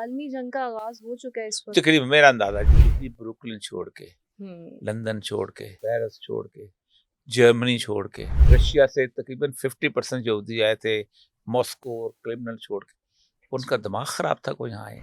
عالمی جنگ کا آغاز ہو چکا ہے اس وقت؟ تقریباً میرا اندازہ ہے بروکلن چھوڑ کے، لندن چھوڑ کے، پیرس چھوڑ کے، جرمنی چھوڑ کے، رشیا سے تقریباً 50% یہودی آئے تھے، ماسکو اور کرمنل چھوڑ کے، ان کا دماغ خراب تھا کوئی یہاں آئے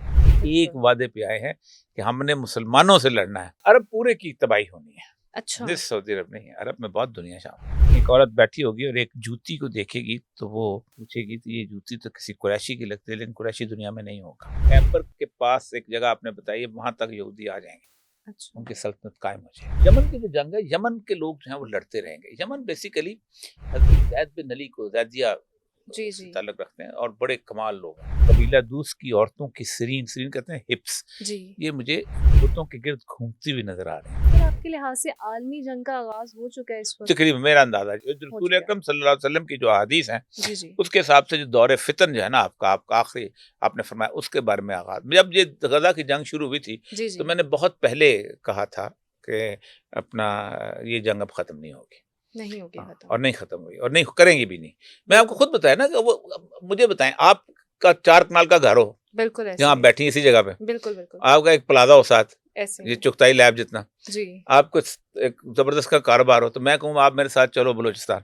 ایک وعدے پہ آئے ہیں کہ ہم نے مسلمانوں سے لڑنا ہے، عرب پورے کی تباہی ہونی ہے۔ اچھا، جس سعودی عرب نہیں ہے، عرب میں بہت دنیا شامل۔ ایک عورت بیٹھی ہوگی اور ایک جوتی کو دیکھے گی تو وہ پوچھے گی کہ یہ جوتی تو کسی قریشی کی لگتی ہے، لیکن قریشی دنیا میں نہیں ہوگا۔ خیبر کے پاس ایک جگہ آپ نے بتائی ہے، وہاں تک یہودی آ جائیں گے، اچھا، ان کی سلطنت قائم ہو جائے۔ یمن کی جو جنگ ہے، یمن کے لوگ جو ہیں وہ لڑتے رہیں گے۔ یمن بیسیکلی حضرت زید بن علی کو زیدیہ جی سے جی تعلق رکھتے ہیں اور بڑے کمال لوگ ہیں۔ قبیلہ دوس کی عورتوں کی سرین کہتے ہیں ہپس، جی۔ یہ مجھے بتوں کے گرد گھومتی ہوئی نظر آ رہی ہیں۔ پھر آپ کے لحاظ سے عالمی جنگ کا آغاز ہو چکا ہے اس وقت؟ تقریباً میرا اندازہ ہے ہو رسول چکا ہے۔ اکرم صلی اللہ علیہ وسلم کی جو احادیث ہیں جی جی اس کے حساب سے جو دور فتن جو ہے نا آپ کا آخری آپ نے فرمایا اس کے بارے میں آغاز، جب یہ غزہ کی جنگ شروع ہوئی تھی جی تو جی میں نے بہت پہلے کہا تھا کہ اپنا یہ جنگ اب ختم نہیں ہوگی، نہیں ہوگی ختم، اور نہیں ختم ہوئی اور نہیں کریں گے بھی نہیں۔ میں آپ کو خود بتایا نا کہ وہ مجھے بتائیں، آپ کا 4 کنال کا گھر ہو بالکل ایسے جہاں ہی، بیٹھی اسی جگہ پہ، بالکل بالکل آپ کا ایک پلازا ہو ساتھ، ایسے یہ ہی، چغتائی لیب جتنا، جی آپ کو ایک زبردست کا کاروبار ہو، تو میں کہوں آپ میرے ساتھ چلو بلوچستان،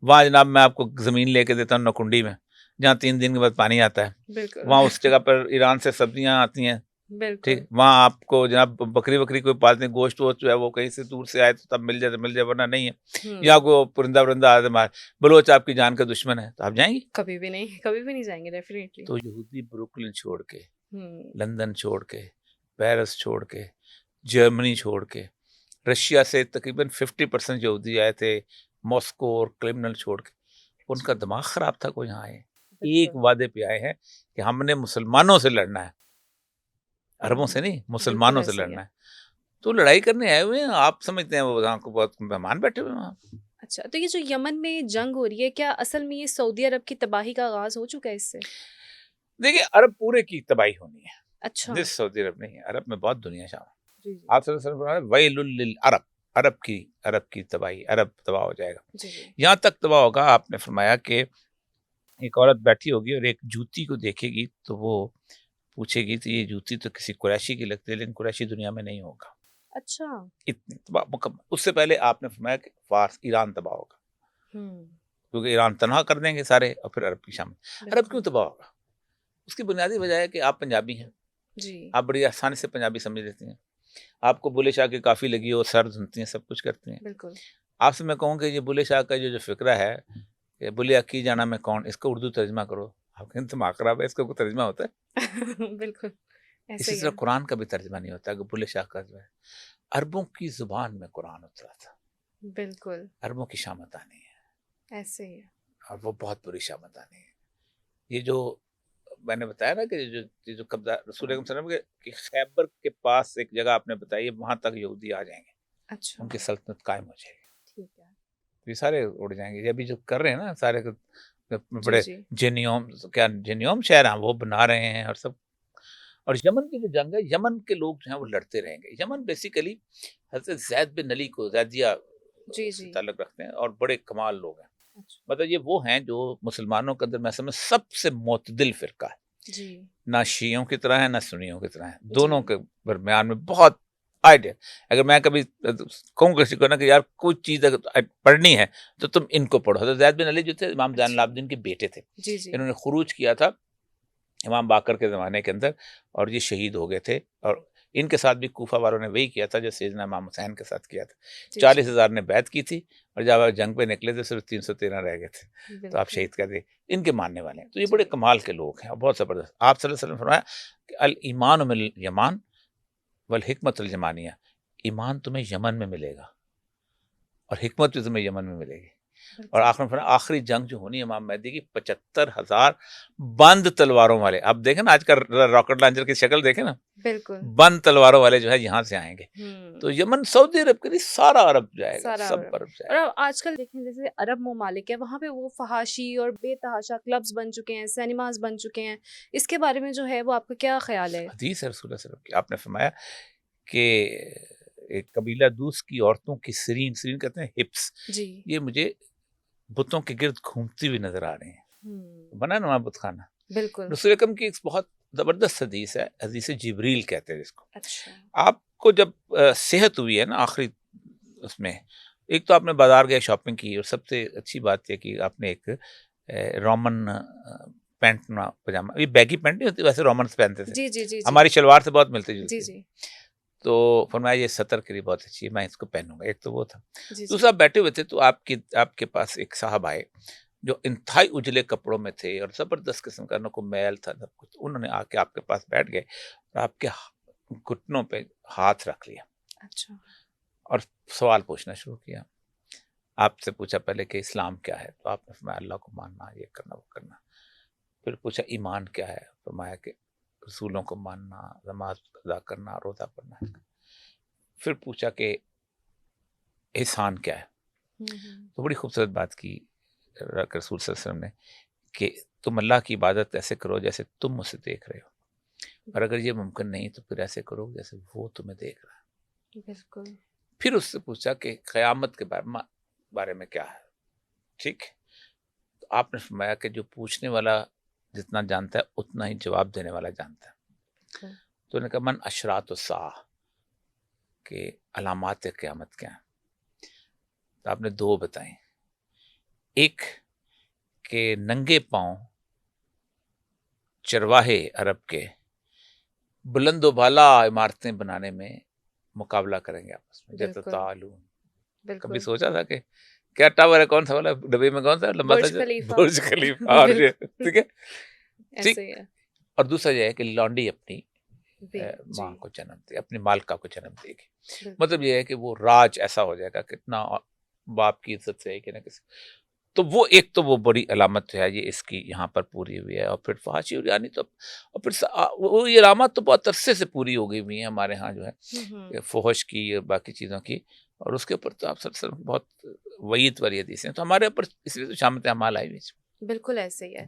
وہاں جناب میں آپ کو زمین لے کے دیتا ہوں نکنڈی میں، جہاں 3 دن کے بعد پانی آتا ہے، بالکل وہاں اس جگہ پر ایران سے سبزیاں آتی ہیں، بالکل ٹھیک، وہاں آپ کو جناب بکری کوئی پالتے ہیں، گوشت ووشت جو ہے وہ کہیں سے دور سے آئے تو تب مل جائے ورنہ نہیں ہے، یا کوئی پرندہ آتے مار، بلوچ آپ کی جان کا دشمن ہے تو آپ جائیں گی؟ کبھی بھی نہیں، کبھی بھی نہیں جائیں گے ڈیفینیٹلی۔ تو یہودی بروکلن چھوڑ کے، لندن چھوڑ کے، پیرس چھوڑ کے، جرمنی چھوڑ کے، رشیا سے تقریباً 50% یہودی آئے تھے، ماسکو اور کرمنل چھوڑ کے، ان کا دماغ خراب تھا کوئی یہاں آئے ایک وعدے پہ آئے ہیں کہ ہم نے مسلمانوں سے لڑنا ہے، عربوں سے نہیں، مسلمانوں سے لڑنا ہے، تو لڑائی کرنے آئے ہوئے ہیں، آپ سمجھتے ہیں وہ وہاں کو بہت مہمان بیٹھے ہوئے ہیں وہاں۔ اچھا، تو یہ جو یمن میں جنگ ہو رہی ہے، کیا اصل میں یہ سعودی عرب کی تباہی کا آغاز ہو چکا ہے اس سے؟ دیکھیے عرب پورے کی تباہی ہونی ہے، اچھا، جس سعودی عرب نہیں ہے، عرب میں بہت دنیا شامل ہے۔ جی جی آپ صلی اللہ علیہ وسلم فرمایا ویل للعرب، عرب کی تباہی، عرب تباہ ہو جائے گا۔ جی جی یہاں تک تباہ ہوگا، آپ نے فرمایا کہ ایک عورت بیٹھی ہوگی اور ایک جوتی کو دیکھے گی تو وہ پوچھے گی کہ یہ جوتی تو کسی قریشی کی لگتی ہے، لیکن قریشی دنیا میں نہیں ہوگا۔ اچھا، اتنی تباہ مکمل۔ اس سے پہلے آپ نے فرمایا کہ فارس ایران تباہ ہوگا، کیونکہ ایران تنہا کر دیں گے سارے اور پھر عرب کی شامل۔ عرب کیوں تباہ ہوگا؟ اس کی بنیادی وجہ ہے کہ آپ پنجابی ہیں، جی آپ بڑی آسانی سے پنجابی سمجھ لیتی ہیں، آپ کو بلے شاہ کی کافی لگی ہو، سر دھنتی ہیں، سب کچھ کرتی ہیں۔ بالکل آپ سے میں کہوں کہ یہ بلے شاہ کا جو فکرہ ہے کہ بلیا کی جانا میں کون، اس کا اردو ترجمہ کرو، آپ کہیں دماغ خراب ہے، اس کا کوئی ترجمہ ہوتا ہے؟ بالکل ایسے اسی ہی طرح ہے، قرآن کا بھی ترجمہ نہیں ہوتا کہ بلے شاہ کا جو ہے۔ عربوں کی زبان میں قرآن اترا تھا، بالکل عربوں کی شامت آنی ہے، ایسے ہی ہے، اور وہ بہت بری شامت آنی ہے۔ یہ جو میں نے بتایا نا کہ جو قبضہ رسول اکرم صلی اللہ علیہ وسلم کے خیبر کے پاس ایک جگہ آپ نے بتائی ہے، وہاں تک یہودی آ جائیں گے، اچھا ان کی سلطنت قائم ہو جائے گی، ٹھیک ہے، یہ سارے اڑ جائیں گے۔ یہ ابھی جو کر رہے ہیں نا سارے جی بڑے جی جینیوم شہر ہیں وہ بنا رہے ہیں اور سب۔ اور یمن کی جو جنگ ہے، یمن کے لوگ جو ہیں وہ لڑتے رہیں گے۔ یمن بیسیکلی حضرت زید بن علی کو زیدیہ جی سے جی تعلق رکھتے ہیں اور بڑے کمال لوگ ہیں، اچھا مطلب یہ وہ ہیں جو مسلمانوں کے اندر میں سمجھ سب سے معتدل فرقہ ہے، جی نہ شیعوں کی طرح ہے نہ سنیوں کی طرح ہے، جی دونوں کے درمیان میں بہت آئیڈیا۔ اگر میں کبھی کہوں کسی کو نا کہ یار کوئی چیز اگر پڑھنی ہے تو تم ان کو پڑھو۔ حضرت زید بن علی جو تھے امام زین العابدین کے بیٹے تھے، جی جی انہوں نے خروج کیا تھا امام باقر کے زمانے کے اندر اور یہ شہید ہو گئے تھے، اور ان کے ساتھ بھی کوفہ والوں نے وہی کیا تھا جو سیدنا امام حسین کے ساتھ کیا تھا۔ 40,000 نے بیعت کی تھی اور جب آپ جنگ پہ نکلے تھے صرف 313 رہ گئے تھے، تو آپ شہید کر دے، ان کے ماننے والے ہیں۔ تو یہ بڑے کمال کے لوگ ہیں اور بہت زبردست۔ آپ صلی اللہ علیہ وسلم نے فرمایا کہ الایمان من الیمان والحکمت الجمانیہ، ایمان تمہیں یمن میں ملے گا اور حکمت بھی تمہیں یمن میں ملے گی۔ اور آخر میں فرمایا آخری جنگ جو ہونی ہے امام مہدی کی 75,000 بند تلواروں والے، اب دیکھیں نا آج کل راکٹ لانچر کی شکل دیکھیں نا، بالکل بند تلواروں والے جو ہے یہاں سے آئیں گے، تو یمن سعودی عرب کے لیے سارا عرب جائے گا، سارا سب عرب۔ عرب جائے اور گا۔ اب آج کل دیکھیں جیسے عرب ممالک ہے، وہاں پہ وہ فحاشی اور بے تحاشا کلبز بن چکے ہیں، سینماز بن چکے ہیں، اس کے بارے میں جو ہے وہ آپ کا کیا خیال ہے؟ حدیث ہے رسول اللہ صلی اللہ علیہ وسلم کی، آپ نے فرمایا کہ ایک قبیلہ دوس کی عورتوں کی سرین کہتے ہیں ہپس، جی یہ مجھے بتوں کے گرد گھومتی ہوئی نظر آ رہی ہیں، بنا نا وہاں بت خانہ۔ بالکل رسول اکرم کی ایک بہت زبردست حدیث ہے، حدیث جبریل کہتے ہیں جس کو. اچھا. آپ کو جب صحت ہوئی ہے نا آخری اس میں، ایک تو آپ نے بازار گئے شاپنگ کی، اور سب سے اچھی بات یہ کہ آپ نے ایک رومن پینٹ نہ پجامہ، یہ بیگی پینٹ نہیں ہوتی ویسے رومنس پہنتے تھے، جی جی جی جی ہماری شلوار سے بہت ملتے جی جلتے. جی تو فرمایا یہ سطر کے لیے بہت اچھی ہے، میں اس کو پہنوں گا. ایک تو وہ تھا. جی جی. دوسرا بیٹھے ہوئے تھے تو آپ کے پاس ایک صاحب آئے جو انتہائی اجلے کپڑوں میں تھے اور زبردست قسم کا، نہ کوئی میل تھا سب کچھ. انہوں نے آ کے آپ کے پاس بیٹھ گئے اور آپ کے گھٹنوں پہ ہاتھ رکھ لیا اچھا. اور سوال پوچھنا شروع کیا. آپ سے پوچھا پہلے کہ اسلام کیا ہے، تو آپ نے فرمایا اللہ کو ماننا، یہ کرنا وہ کرنا. پھر پوچھا ایمان کیا ہے، فرمایا کہ رسولوں کو ماننا، نماز ادا کرنا، روزہ پڑھنا. پھر پوچھا کہ احسان کیا ہے. تو بڑی خوبصورت بات کی رسول صلی اللہ علیہ وسلم نے کہ تم اللہ کی عبادت ایسے کرو جیسے تم مجھے دیکھ رہے ہو، اور اگر یہ ممکن نہیں تو پھر ایسے کرو جیسے وہ تمہیں دیکھ رہا ہے. بالکل. پھر اس سے پوچھا کہ قیامت کے بارے میں کیا ہے. ٹھیک. تو آپ نے فرمایا کہ جو پوچھنے والا جتنا جانتا ہے اتنا ہی جواب دینے والا جانتا ہے. تو نے کہا من اشراط الساعہ، کہ علامات قیامت کیا ہیں. تو آپ نے دو بتائیں. ایک کہ ننگے پاؤں چرواہے عرب کے بلند و بالا عمارتیں بنانے میں مقابلہ کریں گے آپس میں. جیسے تعلون، کبھی سوچا تھا کہ کیا ٹاور ہے، کون سا والا ڈبے میں کون سا لمبا برج سا، خلیفہ. برج خلیفہ. اور یہ ٹھیک ہے ٹھیک. ایسے ہی ہے. اور دوسرا یہ ہے کہ لانڈی اپنی ماں جی. کو جنم دے، اپنی مالکہ کو جنم دے گی. بالکل. مطلب یہ ہے کہ وہ راج ایسا ہو جائے گا کتنا باپ کی عزت سے ہے کہ نہ کسی. تو وہ ایک تو وہ بڑی علامت ہے یہ اس کی یہاں پر پوری ہوئی ہے. اور پھر فحاشی اور یعنی تو، اور پھر وہ یہ علامات تو بہت عرصے سے پوری ہو گئی ہوئی ہیں ہمارے ہاں جو ہے فحش کی اور باقی چیزوں کی. اور اس کے اوپر تو آپ صلی اللہ علیہ وسلم بہت وعید والی حدیث ہیں. تو ہمارے اوپر اس لیے تو شامت اعمال آئی ہوئی. بالکل ایسے ہی ہے.